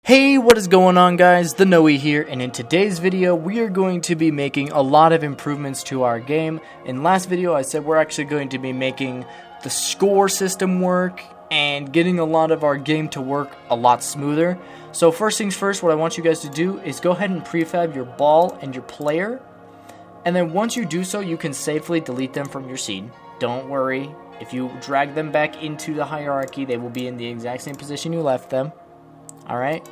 Hey, what is going on, guys? TheKnowee here, and in today's video we are going to be making a lot of improvements to our game. In last video I said we're actually going to be making the score system work and getting a lot of our game to work a lot smoother. So first things first, what I want you guys to do is go ahead and prefab your ball and your player, and then once you do so you can safely delete them from your scene. Don't worry, if you drag them back into the hierarchy they will be in the exact same position you left them. Alright,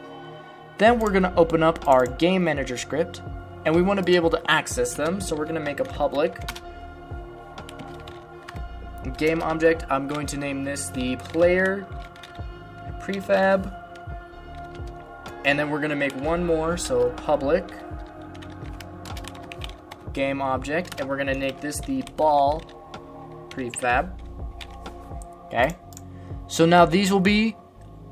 then we're going to open up our game manager script, and we want to be able to access them, so we're going to make a public game object. I'm going to name this the player prefab, and then we're going to make one more, so public game object, and we're going to make this the ball prefab. Okay, so now these will be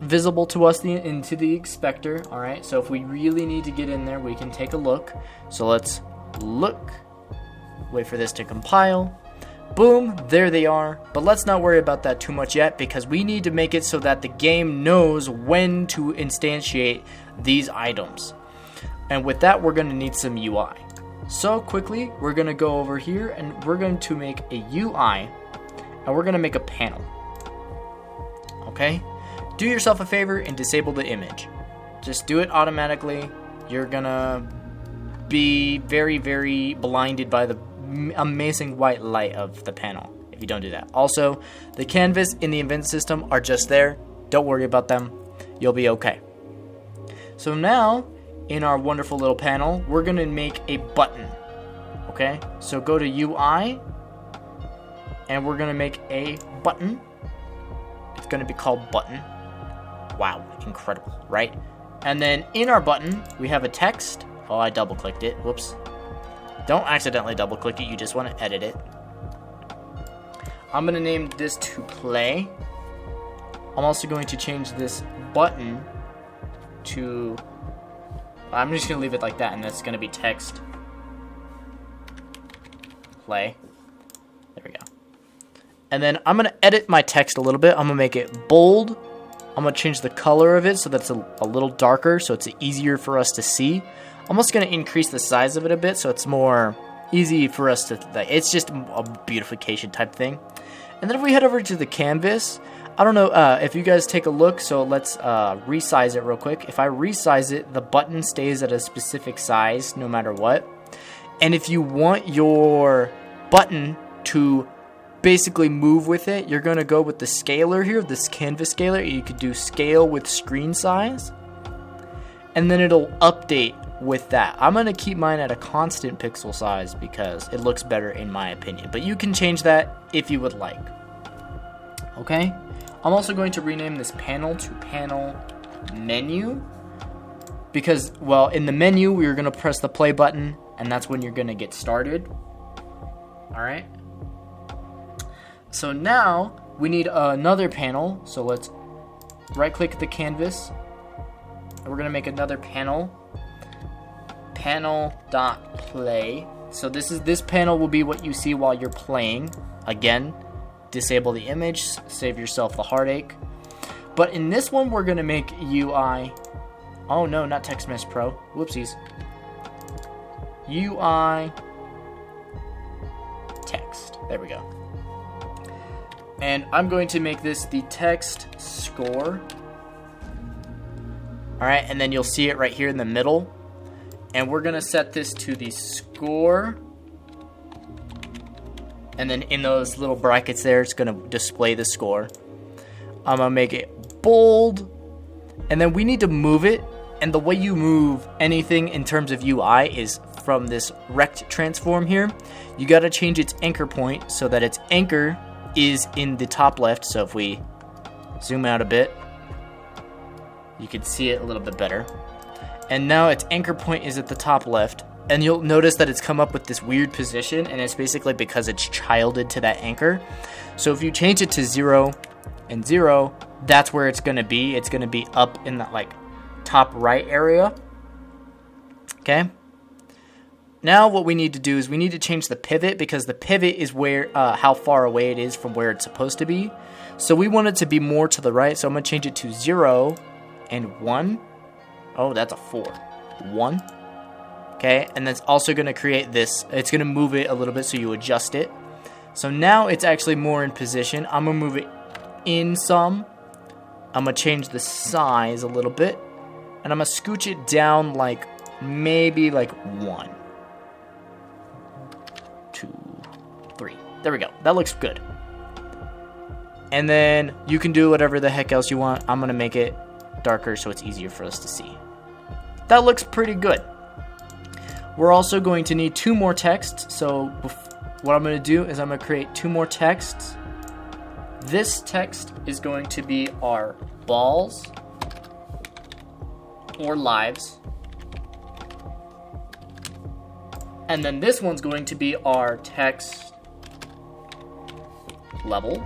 visible to us into the inspector. Alright, so if we really need to get in there, we can take a look. So let's look, wait for this to compile. Boom, there they are. But let's not worry about that too much yet, because we need to make it so that the game knows when to instantiate these items. And with that, we're going to need some UI. So quickly, we're going to go over here and we're going to make a UI, and we're going to make a panel. Okay, do yourself a favor and disable the image. Just do it automatically. You're gonna be very, very blinded by the amazing white light of the panel if you don't do that. Also, the canvas in the event system are just there. Don't worry about them. You'll be okay. So now, in our wonderful little panel, we're gonna make a button. Okay, so go to UI, and we're gonna make a button. It's gonna be called button. Wow, incredible, right? And then in our button, we have a text. Oh, I double clicked it. Whoops. Don't accidentally double click it, you just want to edit it. I'm going to name this to play. I'm also going to change this button to, I'm just going to leave it like that, and that's going to be text play. There we go. And then I'm going to edit my text a little bit. I'm going to make it bold. I'm going to change the color of it so that's a little darker, so it's easier for us to see. I'm also going to increase the size of it a bit so it's more easy for us to, it's just a beautification type thing. And then if we head over to the canvas, I don't know if you guys take a look, so let's resize it real quick. If I resize it, the button stays at a specific size no matter what. And if you want your button to basically move with it, you're going to go with the scaler here, this canvas scaler. You could do scale with screen size, and then it'll update with that. I'm going to keep mine at a constant pixel size because it looks better in my opinion, but you can change that if you would like. Okay, I'm also going to rename this panel to panel menu, because, well, in the menu we're going to press the play button, and that's when you're going to get started. Alright, so now we need another panel, so let's right click the canvas, and we're going to make another panel, panel.play. So this panel will be what you see while you're playing. Again, disable the image, save yourself the heartache. But in this one we're going to make UI, oh no, not Text Mesh Pro, whoopsies, UI text, there we go. And I'm going to make this the text score. Alright, and then you'll see it right here in the middle. And we're going to set this to the score. And then in those little brackets there, it's going to display the score. I'm going to make it bold. And then we need to move it. And the way you move anything in terms of UI is from this rect transform here. You got to change its anchor point so that its anchor is in the top left. So if we zoom out a bit, you can see it a little bit better. And now its anchor point is at the top left, and you'll notice that it's come up with this weird position, and it's basically because it's childed to that anchor. So if you change it to 0 and 0, that's where it's going to be. It's going to be up in that like top right area. Okay, now what we need to do is we need to change the pivot, because the pivot is where how far away it is from where it's supposed to be. So we want it to be more to the right, so I'm going to change it to 0 and 1. Oh, that's a 4. 1. Okay, and that's also going to create this. It's going to move it a little bit so you adjust it. So now it's actually more in position. I'm going to move it in some. I'm going to change the size a little bit. And I'm going to scooch it down like maybe like 1, 2, 3. There we go. That looks good. And then you can do whatever the heck else you want. I'm going to make it darker so it's easier for us to see. That looks pretty good. We're also going to need 2 more texts. So what I'm going to do is I'm going to create 2 more texts. This text is going to be our balls or lives. And then this one's going to be our text level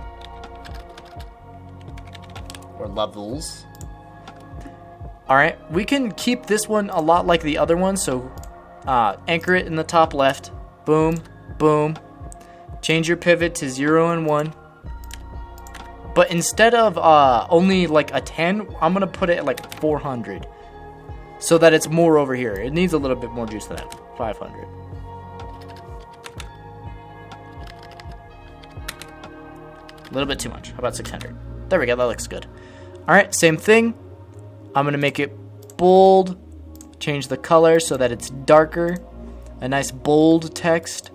or levels. Alright, we can keep this one a lot like the other one, so anchor it in the top left. Boom, boom. Change your pivot to 0 and 1. But instead of only like a 10, I'm going to put it at like 400. So that it's more over here. It needs a little bit more juice than that. 500. A little bit too much. How about 600? There we go. That looks good. Alright, same thing. I'm going to make it bold. Change the color so that it's darker. A nice bold text.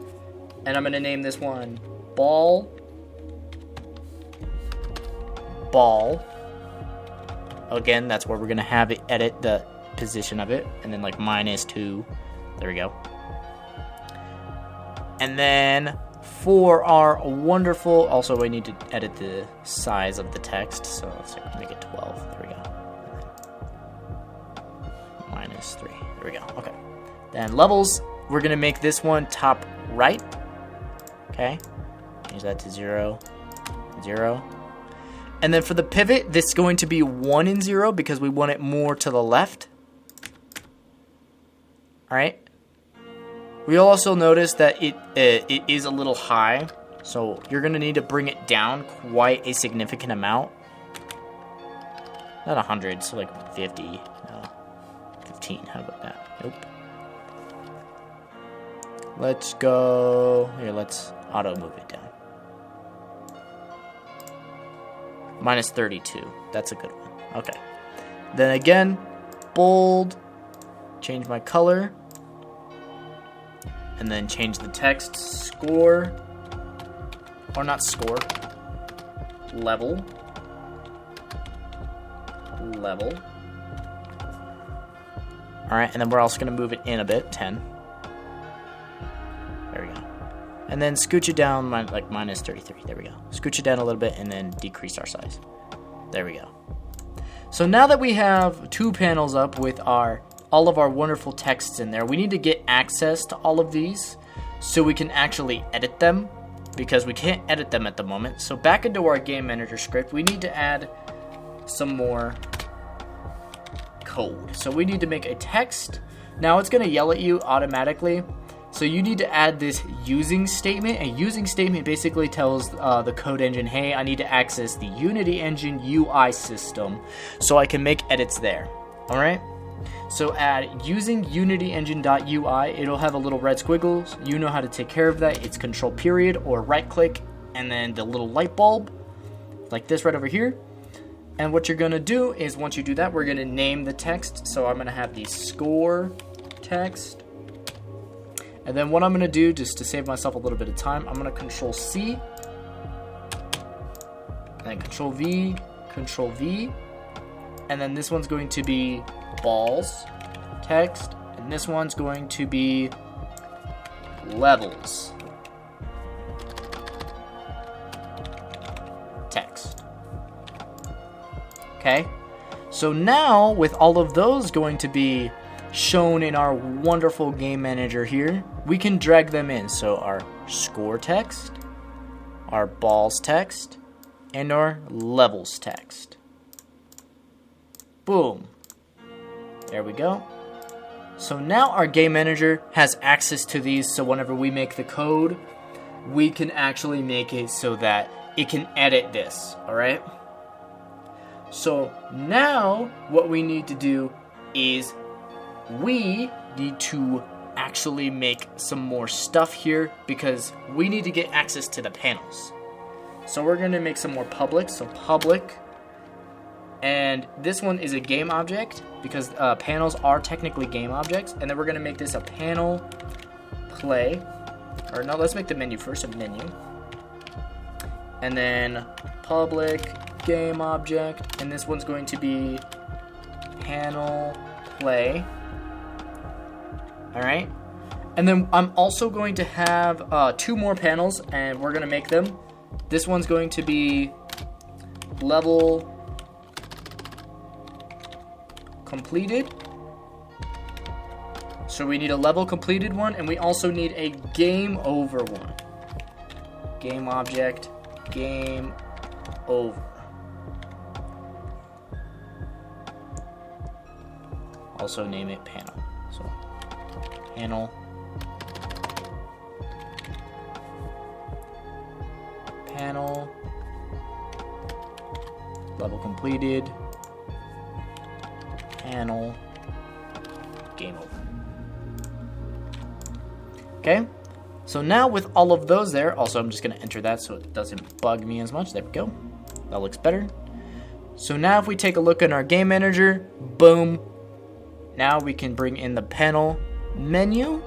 And I'm going to name this one Ball. Again, that's where we're going to have it edit the position of it. And then like -2. There we go. And then for our wonderful, also we need to edit the size of the text. So let's make it 12. There we go. -3. There we go. Okay. Then levels, we're going to make this one top right. Okay. Change that to 0. 0. And then for the pivot, this is going to be 1 and 0 because we want it more to the left. Alright. We'll also notice that it is a little high. So you're going to need to bring it down quite a significant amount. Not 100, so like 50. No. 15. How about that? Nope. Let's go. Here, let's auto move it down. -32. That's a good one. Okay. Then again, bold. Change my color. And then change the text. Score. Or not score. Level. Level. Alright, and then we're also going to move it in a bit. 10. There we go. And then scooch it down like -33. There we go. Scooch it down a little bit and then decrease our size. There we go. So now that we have 2 panels up with all of our wonderful texts in there, we need to get access to all of these so we can actually edit them, because we can't edit them at the moment. So back into our game manager script, we need to add some more code. So we need to make a text. Now it's going to yell at you automatically. So you need to add this using statement. A using statement basically tells the code engine, hey, I need to access the Unity Engine UI system so I can make edits there. All right? So add using Unity Engine.ui. It'll have a little red squiggles. You know how to take care of that. It's control period or right click and then the little light bulb like this right over here. And what you're going to do is once you do that, we're going to name the text. So I'm going to have the score text. And then what I'm going to do, just to save myself a little bit of time, I'm going to Control C, and then Control V, and then this one's going to be balls text, and this one's going to be levels text. Okay, so now with all of those going to be shown in our wonderful game manager here, we can drag them in. So our score text, our balls text, and our levels text. Boom. There we go. So now our game manager has access to these, so whenever we make the code, we can actually make it so that it can edit this, alright? So now what we need to do is we need to actually make some more stuff here because we need to get access to the panels. So we're going to make some more public. So public. And this one is a game object because panels are technically game objects. And then we're going to make this a panel play. Or no, let's make the menu first, a menu. And then public game object. And this one's going to be panel play. Alright. And then I'm also going to have 2 more panels, and we're going to make them. This one's going to be level completed. So we need a level completed one, and we also need a game over one. Game object, game over. Also name it panel. So panel level completed panel game over. Okay, so now with all of those there, also I'm just going to enter that so it doesn't bug me as much. There we go. That looks better. So now if we take a look in our game manager, boom, now we can bring in the panel menu,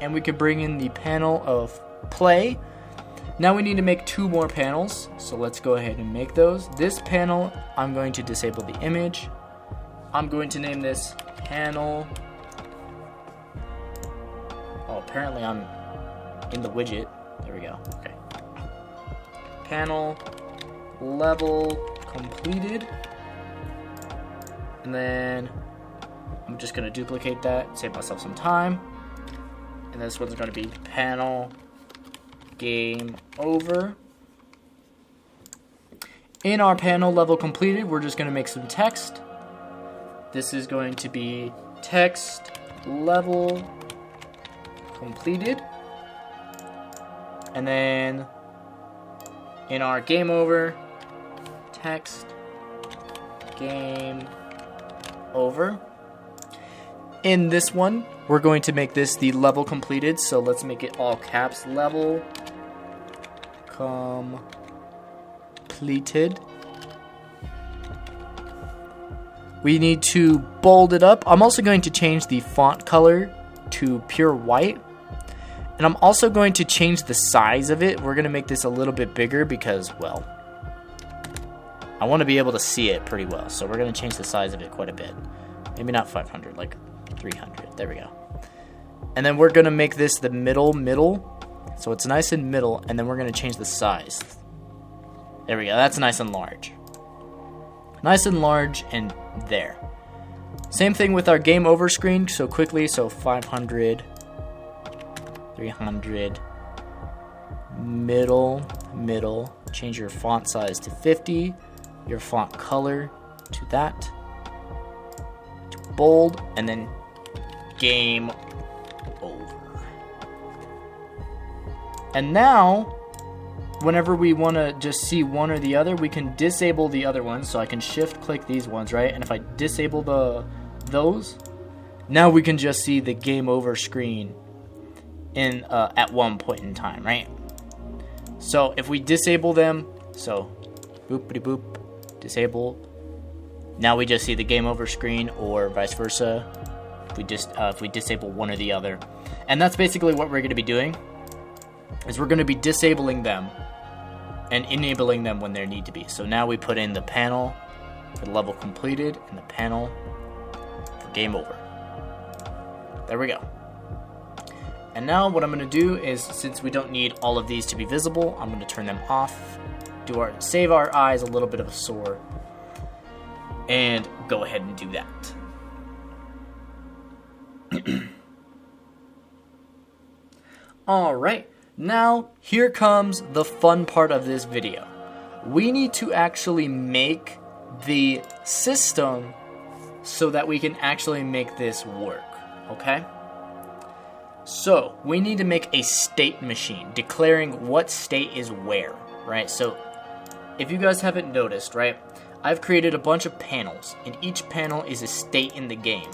and we can bring in the panel of play. Now we need to make 2 more panels, so let's go ahead and make those. This panel, I'm going to disable the image. I'm going to name this panel. Oh, apparently I'm in the widget. There we go. Okay. Panel level completed. And then I'm just going to duplicate that, save myself some time. And this one's going to be panel game over. In our panel level completed, we're just going to make some text. This is going to be text level completed. And then in our game over, text game over. In this one, we're going to make this the level completed, so let's make it all caps, level completed. We need to bold it up. I'm also going to change the font color to pure white. And I'm also going to change the size of it. We're going to make this a little bit bigger because, well, I want to be able to see it pretty well. So we're going to change the size of it quite a bit. Maybe not 500, like 300. There we go. And then we're going to make this the middle. So it's nice and middle. And then we're going to change the size. There we go. That's nice and large. Nice and large and there. Same thing with our game over screen. So quickly, so 500, 300, middle. Change your font size to 50. Your font color to that. To bold. And then game over. And now, whenever we want to just see one or the other, we can disable the other ones. So I can shift click these ones, right? And if I disable those, now we can just see the game over screen in at one point in time, right? So if we disable them, so boopity boop, disable. Now we just see the game over screen, or vice versa. If we disable one or the other, and that's basically what we're going to be doing. Is we're going to be disabling them and enabling them when they need to be. So now we put in the panel for the level completed and the panel for game over. There we go. And now what I'm going to do is, since we don't need all of these to be visible, I'm going to turn them off, save our eyes a little bit of a sore, and go ahead and do that. Alright, now here comes the fun part of this video. We need to actually make the system so that we can actually make this work, okay? So, we need to make a state machine, declaring what state is where, right? So, if you guys haven't noticed, right, I've created a bunch of panels, and each panel is a state in the game.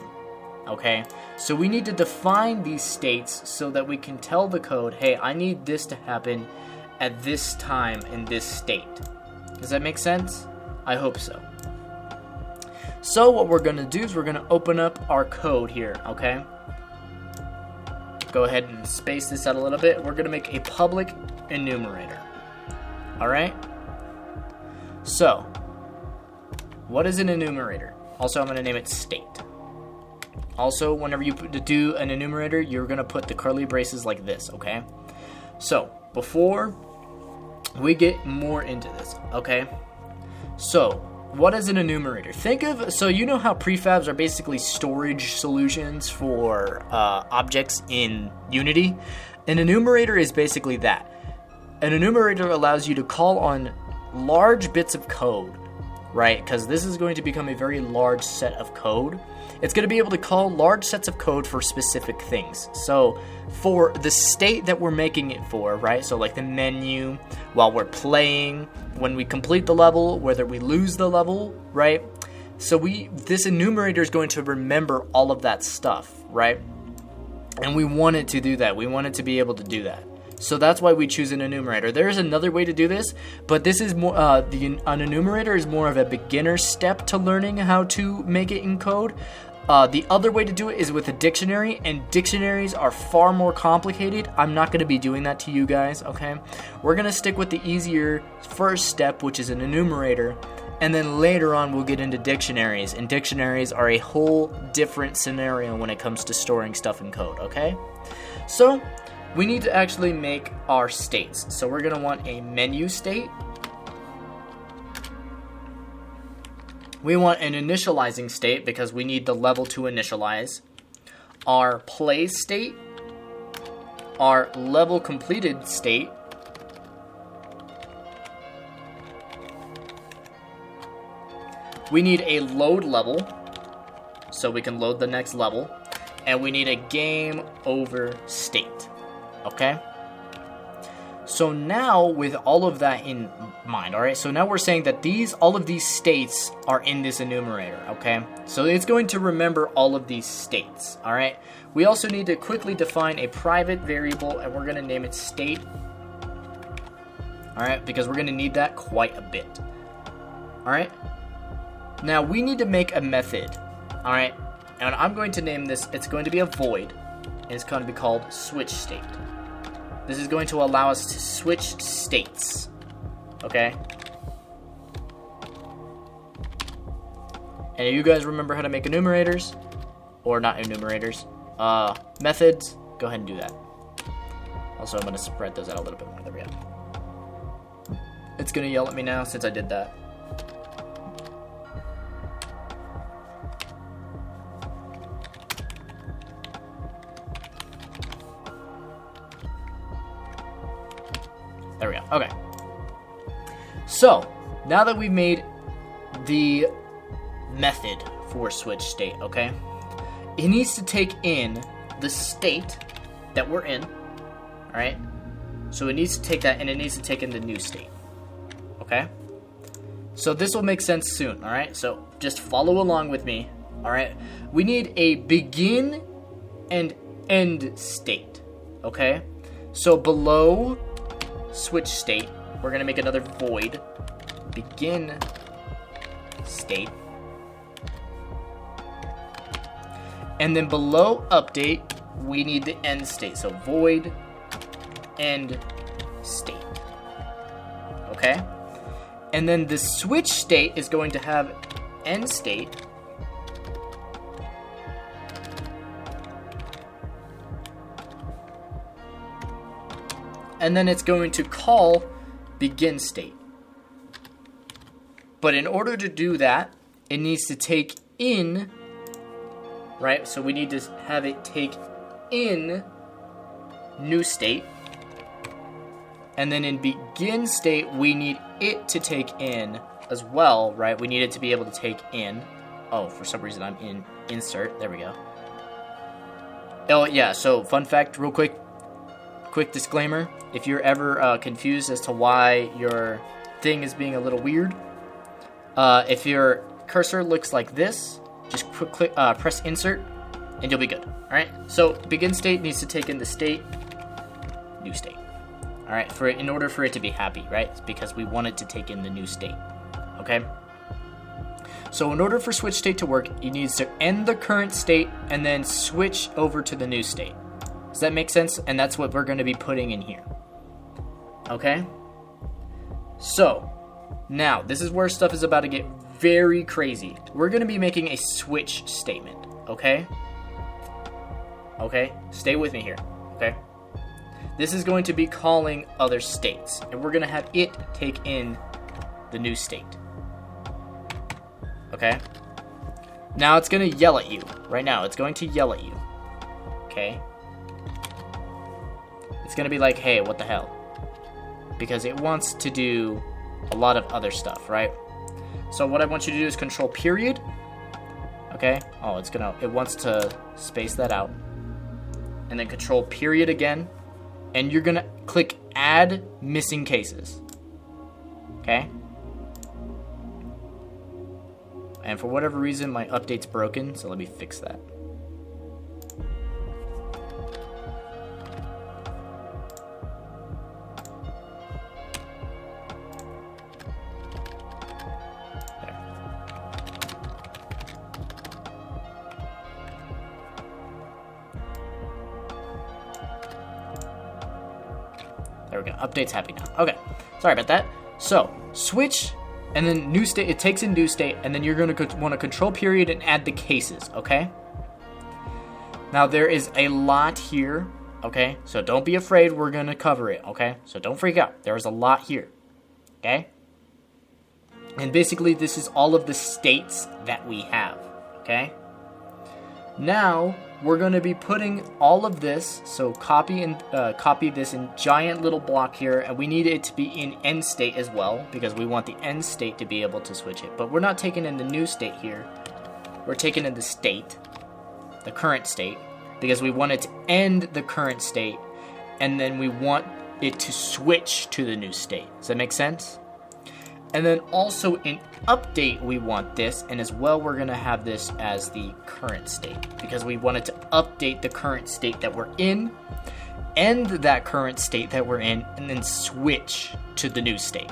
Okay, so we need to define these states so that we can tell the code, hey, I need this to happen at this time in this state. Does that make sense? I hope so. So what we're going to do is we're going to open up our code here, okay? Go ahead and space this out a little bit. We're going to make a public enumerator. All right? So, what is an enumerator? Also, I'm going to name it state. Also, whenever you do an enumerator, you're going to put the curly braces like this, okay? So, before we get more into this, okay? So, what is an enumerator? So you know how prefabs are basically storage solutions for objects in Unity? An enumerator is basically that. An enumerator allows you to call on large bits of code, right? Because this is going to become a very large set of code. It's going to be able to call large sets of code for specific things. So for the state that we're making it for, right? So like the menu, while we're playing, when we complete the level, whether we lose the level, right? So this enumerator is going to remember all of that stuff, right? And we want it to do that. We want it to be able to do that. So that's why we choose an enumerator. There is another way to do this, but this is more an enumerator is more of a beginner step to learning how to make it in code. The other way to do it is with a dictionary, and dictionaries are far more complicated. I'm not going to be doing that to you guys, okay? We're going to stick with the easier first step, which is an enumerator, and then later on we'll get into dictionaries, and dictionaries are a whole different scenario when it comes to storing stuff in code, okay? So we need to actually make our states. So we're going to want a menu state. We want an initializing state because we need the level to initialize. Our play state. Our level completed state. We need a load level so we can load the next level. And we need a game over state. Okay? So now, with all of that in mind, all right, so now we're saying that all of these states are in this enumerator, okay? So it's going to remember all of these states, all right? We also need to quickly define a private variable, and we're going to name it state, all right, because we're going to need that quite a bit, all right? Now, we need to make a method, all right? And I'm going to name this, it's going to be a void, and it's going to be called switch state. This is going to allow us to switch states, okay? And if you guys remember how to make enumerators, or not enumerators, methods, go ahead and do that. Also, I'm going to spread those out a little bit more. There we go. It's going to yell at me now since I did that. There we go. Okay. So, now that we've made the method for switch state, okay, it needs to take in the state that we're in, all right? So it needs to take that, and it needs to take in the new state, okay? So this will make sense soon, all right? So just follow along with me, all right? We need a begin and end state, okay? So below switch state, we're going to make another void begin state, and then below update we need the end state, so void end state, okay? And then the switch state is going to have end state and then it's going to call begin state. But in order to do that, it needs to take in, right? So we need to have it take in new state. And then in begin state, we need it to take in as well, right? We need it to be able to take in. Oh, for some reason I'm in insert. There we go. Oh, yeah, so fun fact, real quick disclaimer. If you're ever confused as to why your thing is being a little weird, If your cursor looks like this, just press insert, and you'll be good. All right. So begin state needs to take in the state, new state. All right. In order for it to be happy, right? It's because we want it to take in the new state. Okay. So in order for switch state to work, it needs to end the current state and then switch over to the new state. Does that make sense? And that's what we're going to be putting in here. Okay. So now this is where stuff is about to get very crazy. We're going to be making a switch statement. Okay. Okay. Stay with me here. Okay. This is going to be calling other states, and we're going to have it take in the new state. Okay? Now it's going to yell at you. Right now, it's going to yell at you. Okay? It's going to be like, hey, what the hell? Because it wants to do a lot of other stuff, right? So what I want you to do is control period. Okay? Oh, it wants to space that out. And then control period again. And you're going to click add missing cases. Okay? And for whatever reason, my update's broken, so let me fix that. There we go. Update's happy now. Okay. Sorry about that. So, switch, and then new state. It takes in new state, and then you're going to want to control period and add the cases, okay? Now, there is a lot here, okay? So, don't be afraid. We're going to cover it, okay? So, don't freak out. There is a lot here, okay? And basically, this is all of the states that we have, okay? Now, we're going to be putting all of this, so copy this in giant little block here, and we need it to be in end state as well, because we want the end state to be able to switch it. But we're not taking in the new state here. We're taking in the state, the current state, because we want it to end the current state, and then we want it to switch to the new state. Does that make sense? And then also in update, we want this, and as well, we're going to have this as the current state, because we want it to update the current state that we're in, end that current state that we're in, and then switch to the new state.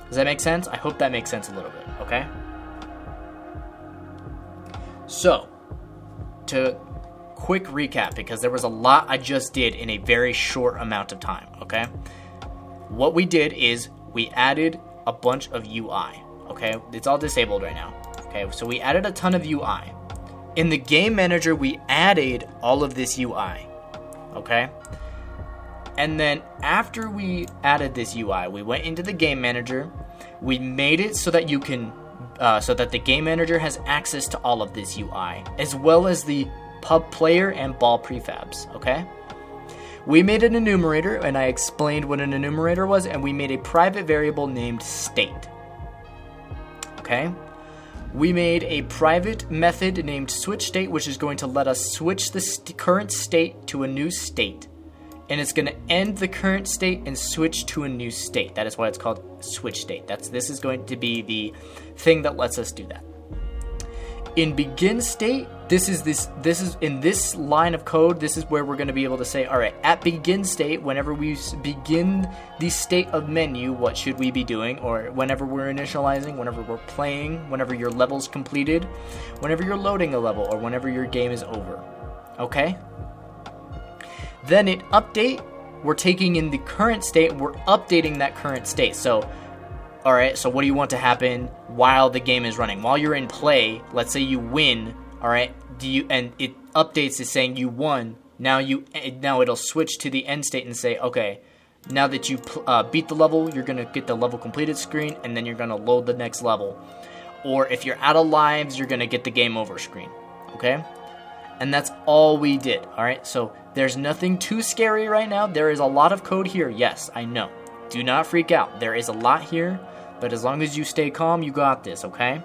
Does that make sense? I hope that makes sense a little bit, okay? So, to quick recap, because there was a lot I just did in a very short amount of time, okay? What we did is we added a bunch of UI, okay? It's all disabled right now, okay? So we added a ton of UI. In the game manager, we added all of this UI, okay? And then after we added this UI, we went into the game manager. We made it so that you can, so that the game manager has access to all of this UI, as well as the pub player and ball prefabs, okay? We made an enumerator, and I explained what an enumerator was, and we made a private variable named state. Okay? We made a private method named switchState, which is going to let us switch the current state to a new state. And it's going to end the current state and switch to a new state. That is why it's called switchState. This is going to be the thing that lets us do that. In begin state, this is in this line of code, this is where we're going to be able to say, all right, at begin state, whenever we begin the state of menu, what should we be doing? Or whenever we're initializing, whenever we're playing, whenever your level's completed, whenever you're loading a level, or whenever your game is over. Okay? Then at update, we're taking in the current state, and we're updating that current state. So, all right, so what do you want to happen while the game is running? While you're in play, let's say you win, all right, and it updates is saying you won. Now it'll switch to the end state and say, okay, now that you beat the level, you're going to get the level completed screen, and then you're going to load the next level. Or if you're out of lives, you're going to get the game over screen, okay? And that's all we did, all right? So there's nothing too scary right now. There is a lot of code here. Yes, I know. Do not freak out. There is a lot here. But as long as you stay calm, you got this, okay?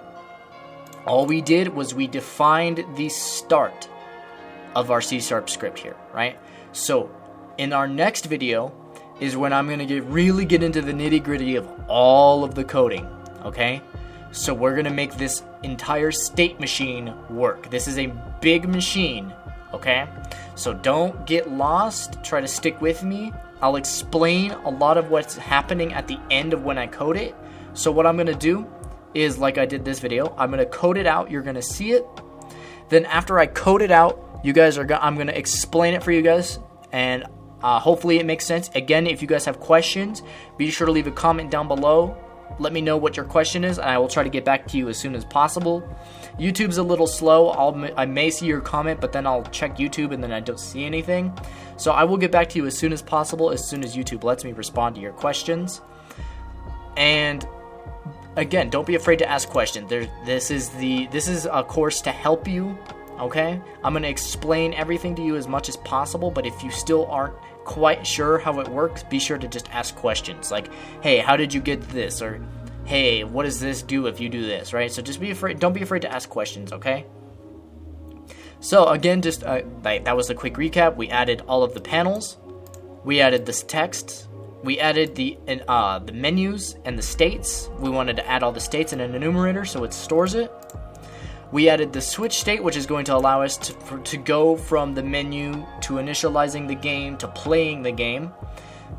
All we did was we defined the start of our C# script here, right? So, in our next video is when I'm going to really get into the nitty-gritty of all of the coding, okay? So we're going to make this entire state machine work. This is a big machine, okay? So don't get lost. Try to stick with me. I'll explain a lot of what's happening at the end of when I code it. So what I'm going to do is, like I did this video, I'm going to code it out. You're going to see it. Then after I code it out, I'm going to explain it for you guys, and hopefully it makes sense. Again, if you guys have questions, be sure to leave a comment down below. Let me know what your question is, and I will try to get back to you as soon as possible. YouTube's a little slow. I may see your comment, but then I'll check YouTube, and then I don't see anything. So I will get back to you as soon as possible, as soon as YouTube lets me respond to your questions. And again, don't be afraid to ask questions. This is a course to help you. Okay, I'm going to explain everything to you as much as possible, but if you still aren't quite sure how it works, be sure to just ask questions like, hey, how did you get this? Or, hey, what does this do if you do this, right? So just don't be afraid to ask questions, okay? So again, just that was a quick recap. We added all of the panels. We added this text. We added the menus and the states. We wanted to add all the states in an enumerator so it stores it. We added the switch state, which is going to allow us to go from the menu to initializing the game to playing the game.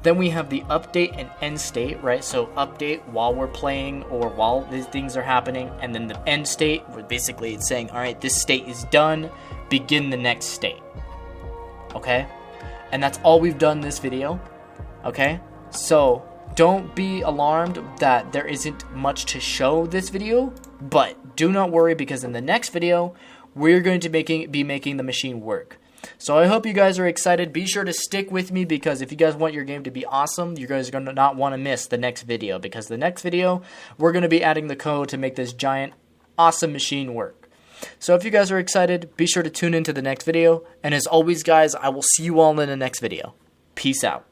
Then we have the update and end state, right? So update while we're playing or while these things are happening. And then the end state, where basically it's saying, all right, this state is done, begin the next state. Okay? And that's all we've done this video. Okay? So don't be alarmed that there isn't much to show this video, but do not worry, because in the next video, we're going to be making the machine work. So I hope you guys are excited. Be sure to stick with me, because if you guys want your game to be awesome, you guys are going to not want to miss the next video, because the next video, we're going to be adding the code to make this giant, awesome machine work. So if you guys are excited, be sure to tune into the next video. And as always, guys, I will see you all in the next video. Peace out.